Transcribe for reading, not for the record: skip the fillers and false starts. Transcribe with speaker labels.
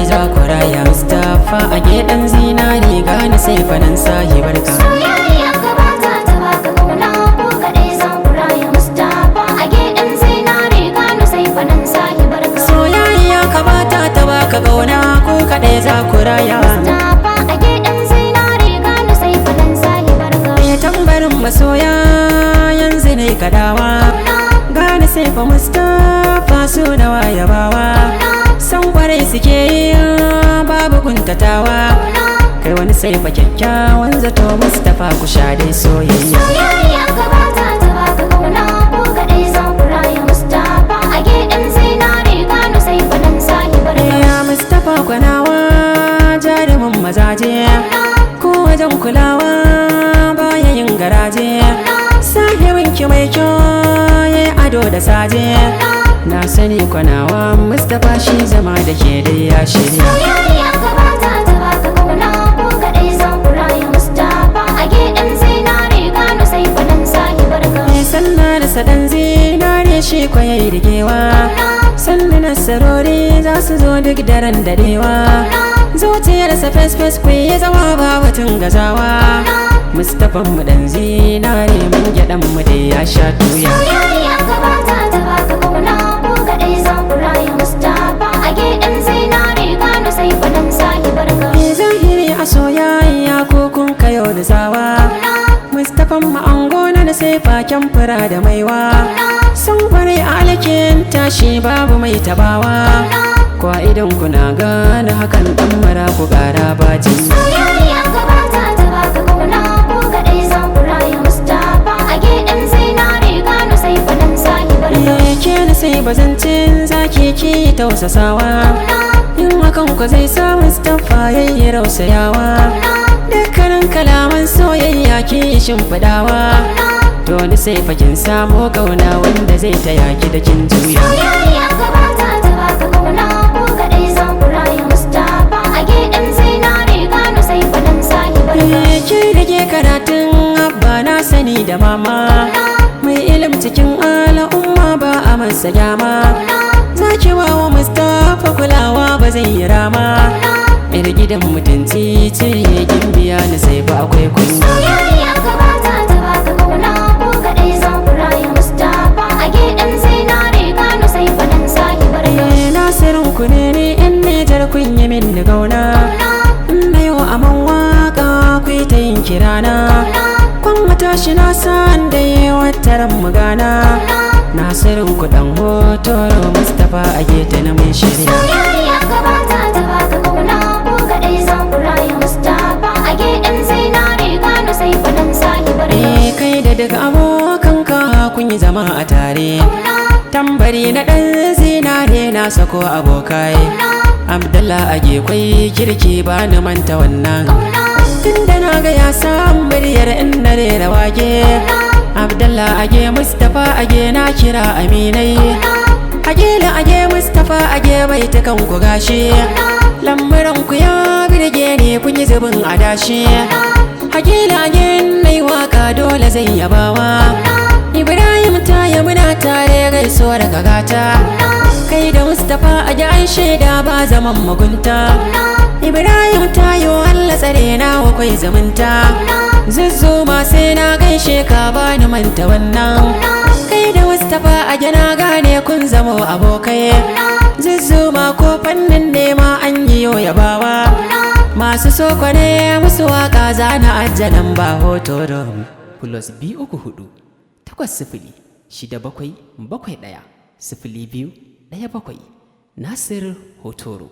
Speaker 1: kadai za ku raya. Mustapha a geɗan zinari gane sai fanan sahibarka.
Speaker 2: Soyayya ka bata ta baka kauna ko kadai za ku raya. Mustapha a geɗan zinari gane sai fanan sahibarka.
Speaker 1: Soyayya ka bata ta baka kauna ko kadai za ku raya.
Speaker 2: Mustapha a geɗan zinari gane sai fanan sahibarka.
Speaker 1: Ya tambarin masoya yanzu ne kadawa. Gane sai fa Mustapha su da wayabawa. San kwarai suke yi babu kuntatawa. Kai wani sai fa kyakkyawan zato Mustapha ku sha dai soyayya.
Speaker 2: Soyayya ka bata ta baka kauna ko kadai za ku raya. Mustapha a geɗan zinari gane sai fanan sahibarka.
Speaker 1: Ya Mustapha kwanawa jarumin mazaje. Ko wajen kulawa baya yin garaje. Sahibinki mai kyau yayi ado da saje. Na sani kwanawa Mustapha shi zama da ke dai ya shirya.
Speaker 2: Soyayya ka bata ta baka kauna ko kadai za ku raya. Mustapha a geɗan zinari gane sai fanan sahibarka.
Speaker 1: Sannan da sadan zinare shi kwaye rigewa. Sannan nasarori za su zo duk daren dadewa. Zuciyarsa fes-fes ya zama ba batun gazawa. Mustapha mu dan zinare mun gyaɗan mu dai ya sha tuya.
Speaker 2: Soyayya ka bata ta baka kauna ko kadai za ku raya. Mustapha a geɗan zinari gane sai fanan sahibarka.
Speaker 1: Zahiri a soyayya ko kun kayo da zawa. Mustapha mu ango na sai faken fura da maiwa. San kwarai a alkin tashi babu mai tabawa. Kwa idan kuna gane hakan dan mara ku gara baji.
Speaker 2: Soyayya ka bata ta baka kauna ko kadai za ku raya. Mustapha a geɗan zinari gane sai fanan sahibarka.
Speaker 1: Ke na sai bazancin zaki ki tausasawa. In hakan ku zai sa Mustapha yayi rausayawa. Dukkanin kalaman soyayya ki shimfidawa. To ni sai fakin samo kauna wanda zai taya ki da kin juya.
Speaker 2: Soyayya ka bata ta baka kauna ko kadai za ku raya. Mustapha a geɗan zinari gane sai fanan sahibarka.
Speaker 1: Ke da ke karatun abba na sani da mama. Mai ilim cikin al'umma ba a masa gyama. Zaki wa Mustapha kulawa ba zai yi rama. Yar gidan mutunci ce gimbiya na sai ba akwai kunya.
Speaker 2: Soyayya ka bata ta baka kauna ko kadai za ku raya. Mustapha a geɗan zinari gane sai fanan sahibarka.
Speaker 1: Nasirin ku ne in Nijar kun yi min da gauna. Na yau aman waka ku ta yin kirana. Kwan matashi na san da wataran magana. Nasirin ku dan Hotoro Mustapha a geta na mai shirya.
Speaker 2: Soyayya ka bata ta baka kauna ko kadai za ku raya. Mustapha a geɗan zinari gane sai fanan sahibarka.
Speaker 1: Kai da daga abokanka kun yi zama a tare. Tambari na ɗan zinare na sako abokai. Abdallah age kwai kirki ba ni manta wannan. Tunda na ga ya san muryar in na rera wage. Abdallah age Mustapha age na kira aminai. Hagela age Mustapha age bai ta kan ku gashi. Lamuran ku ya birge ne kun yi zubin adashi. Hagela age nai waka dole zai yabawa. Ibrahim taya muna tare gaisuwar kagata. Kai da Mustapha age an shaida ba zaman mugunta. Ibrahim tayo Allah tsare na akwai zumunta. Zuzzuma sai na gaishe ka bani manta wannan. Kai da Mustapha age na gane kun zamo abokai. Zuzzuma ko fannin nema an yi yabawa. Masu soko ne musu waka zana ajjanan ba Hotoro +234 8067771 0217. Nasir Hotoro.